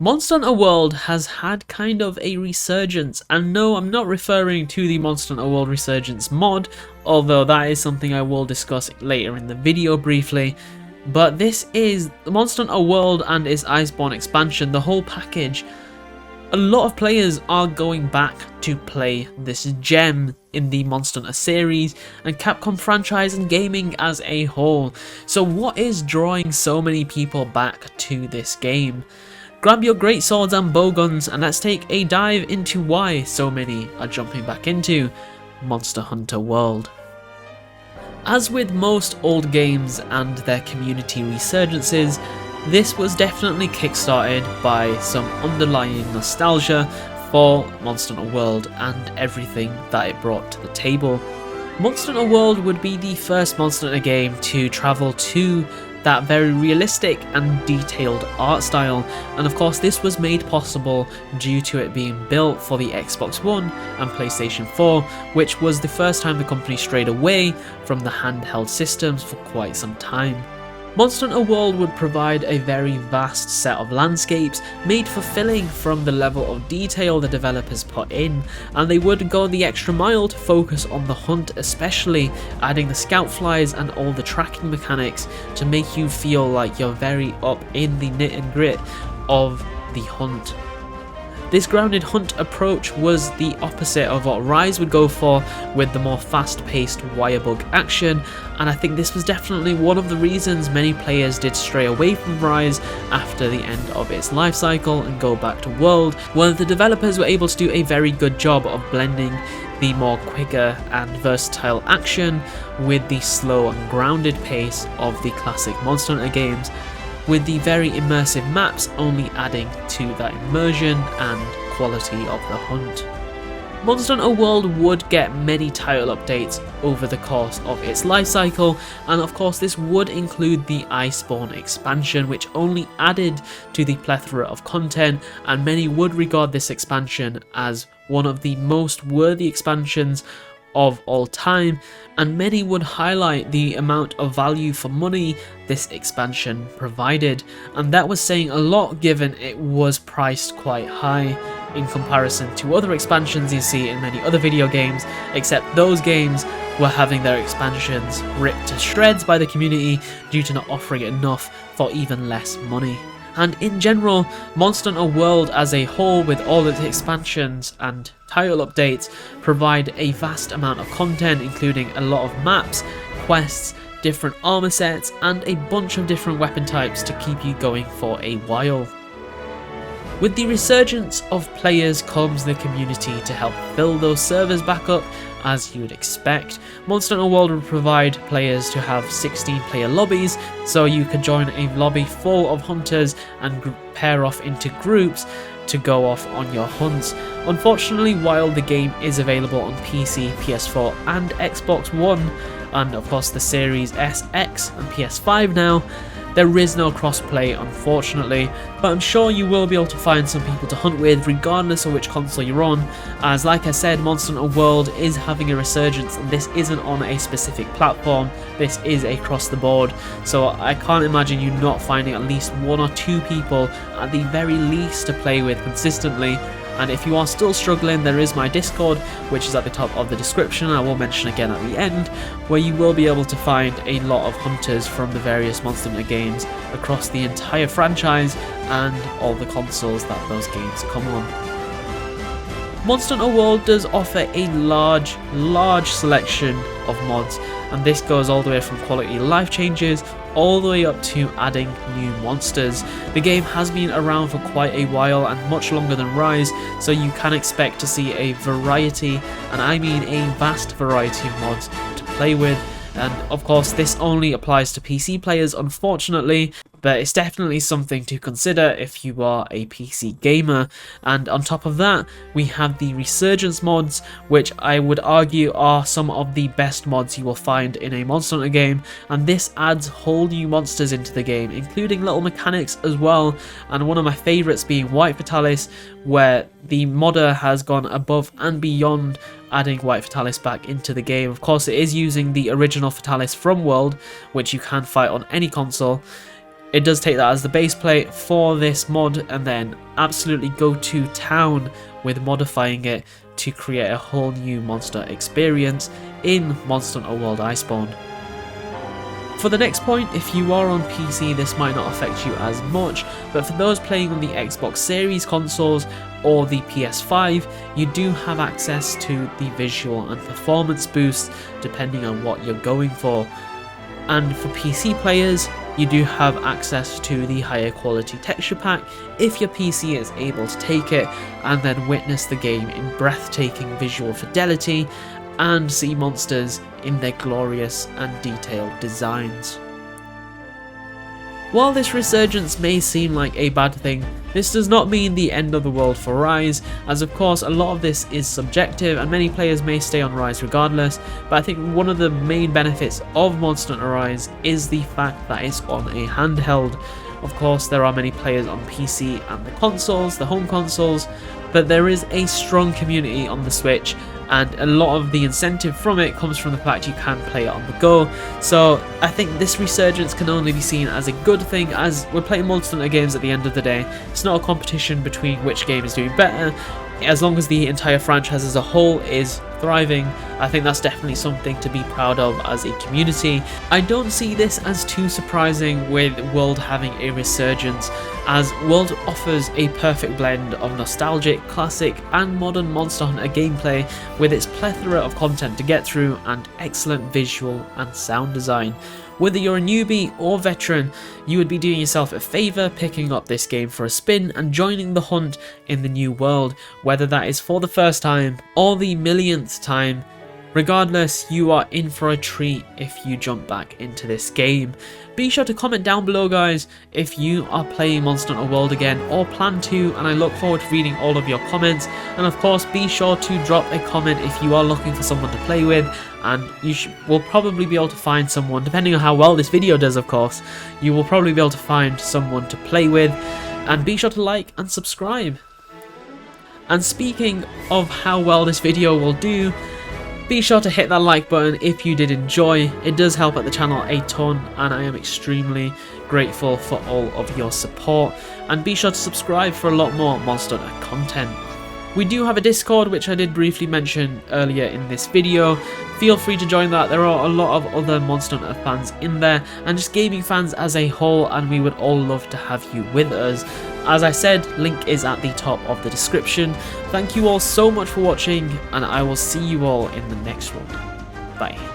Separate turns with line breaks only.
Monster Hunter World has had kind of a resurgence, and no, I'm not referring to the Monster Hunter World Resurgence mod, although that is something I will discuss later in the video briefly. But this is the Monster Hunter World and its Iceborne expansion, the whole package. A lot of players are going back to play this gem in the Monster Hunter series and Capcom franchise and gaming as a whole. So what is drawing so many people back to this game? Grab your great swords and bowguns and let's take a dive into why so many are jumping back into Monster Hunter World. As with most old games and their community resurgences, this was definitely kickstarted by some underlying nostalgia for Monster Hunter World and everything that it brought to the table. Monster Hunter World would be the first Monster Hunter game to travel to that very realistic and detailed art style, and of course this was made possible due to it being built for the Xbox One and PlayStation 4, which was the first time the company strayed away from the handheld systems for quite some time. Monster Hunter World would provide a very vast set of landscapes made fulfilling from the level of detail the developers put in, and they would go the extra mile to focus on the hunt, especially adding the scout flies and all the tracking mechanics to make you feel like you're very up in the nit and grit of the hunt. This grounded hunt approach was the opposite of what Rise would go for, with the more fast-paced wirebug action, and I think this was definitely one of the reasons many players did stray away from Rise after the end of its life cycle and go back to World, where the developers were able to do a very good job of blending the more quicker and versatile action with the slow and grounded pace of the classic Monster Hunter games, with the very immersive maps only adding to that immersion and quality of the hunt. Monster Hunter World would get many title updates over the course of its life cycle, and of course this would include the Iceborne expansion, which only added to the plethora of content, and many would regard this expansion as one of the most worthy expansions of all time, and many would highlight the amount of value for money this expansion provided, and that was saying a lot given it was priced quite high in comparison to other expansions you see in many other video games, except those games were having their expansions ripped to shreds by the community due to not offering enough for even less money. And in general, Monster Hunter World as a whole, with all its expansions and title updates, provide a vast amount of content, including a lot of maps, quests, different armor sets, and a bunch of different weapon types to keep you going for a while. With the resurgence of players comes the community to help fill those servers back up, as you would expect. Monster Hunter World would provide players to have 16-player lobbies, so you could join a lobby full of hunters and pair off into groups to go off on your hunts. Unfortunately, while the game is available on PC, PS4 and Xbox One, and of course the Series S, X and PS5 now, there is no crossplay unfortunately, but I'm sure you will be able to find some people to hunt with regardless of which console you're on, as like I said, Monster Hunter World is having a resurgence and this isn't on a specific platform, this is across the board, so I can't imagine you not finding at least one or two people at the very least to play with consistently. And if you are still struggling, there is my Discord, which is at the top of the description, I will mention again at the end, where you will be able to find a lot of hunters from the various Monster Hunter games across the entire franchise and all the consoles that those games come on. Monster Hunter World does offer a large selection of mods, and this goes all the way from quality life changes all the way up to adding new monsters. The game has been around for quite a while and much longer than Rise, so you can expect to see a variety, and I mean a vast variety of mods to play with. And of course this only applies to PC players unfortunately, but it's definitely something to consider if you are a PC gamer. And on top of that, we have the Resurgence mods, which I would argue are some of the best mods you will find in a Monster Hunter game, and this adds whole new monsters into the game, including little mechanics as well, and one of my favourites being White Fatalis, where the modder has gone above and beyond adding White Fatalis back into the game. Of course it is using the original Fatalis from World, which you can fight on any console. it does take that as the base plate for this mod and then absolutely go to town with modifying it to create a whole new monster experience in Monster Hunter World Iceborne. For the next point, if you are on PC, this might not affect you as much, but for those playing on the Xbox Series consoles or the PS5, you do have access to the visual and performance boosts depending on what you're going for. And for PC players, you do have access to the higher quality texture pack if your PC is able to take it, and then witness the game in breathtaking visual fidelity and see monsters in their glorious and detailed designs. While this resurgence may seem like a bad thing, this does not mean the end of the world for Rise, as of course a lot of this is subjective and many players may stay on Rise regardless, but I think one of the main benefits of Monster Hunter Rise is the fact that it's on a handheld. Of course there are many players on PC and the consoles, the home consoles, but there is a strong community on the Switch, and a lot of the incentive from it comes from the fact you can play it on the go. So I think this resurgence can only be seen as a good thing, as we're playing Monster Hunter games at the end of the day. It's not a competition between which game is doing better. As long as the entire franchise as a whole is thriving, I think that's definitely something to be proud of as a community. I don't see this as too surprising with World having a resurgence, as World offers a perfect blend of nostalgic, classic and modern Monster Hunter gameplay with its plethora of content to get through and excellent visual and sound design. Whether you're a newbie or veteran, you would be doing yourself a favour picking up this game for a spin and joining the hunt in the new world, whether that is for the first time or the millionth time. Regardless, you are in for a treat if you jump back into this game. Be sure to comment down below, guys, if you are playing Monster Hunter World again or plan to, and I look forward to reading all of your comments. And of course, be sure to drop a comment if you are looking for someone to play with, and you will probably be able to find someone, depending on how well this video does of course, you will probably be able to find someone to play with. And be sure to like and subscribe. And speaking of how well this video will do, be sure to hit that like button if you did enjoy. It does help out the channel a ton, and I am extremely grateful for all of your support. And be sure to subscribe for a lot more Monster Hunter content. We do have a Discord, which I did briefly mention earlier in this video. Feel free to join that. There are a lot of other Monster Hunter fans in there, and just gaming fans as a whole, and we would all love to have you with us. As I said, link is at the top of the description. Thank you all so much for watching, and I will see you all in the next one. Bye.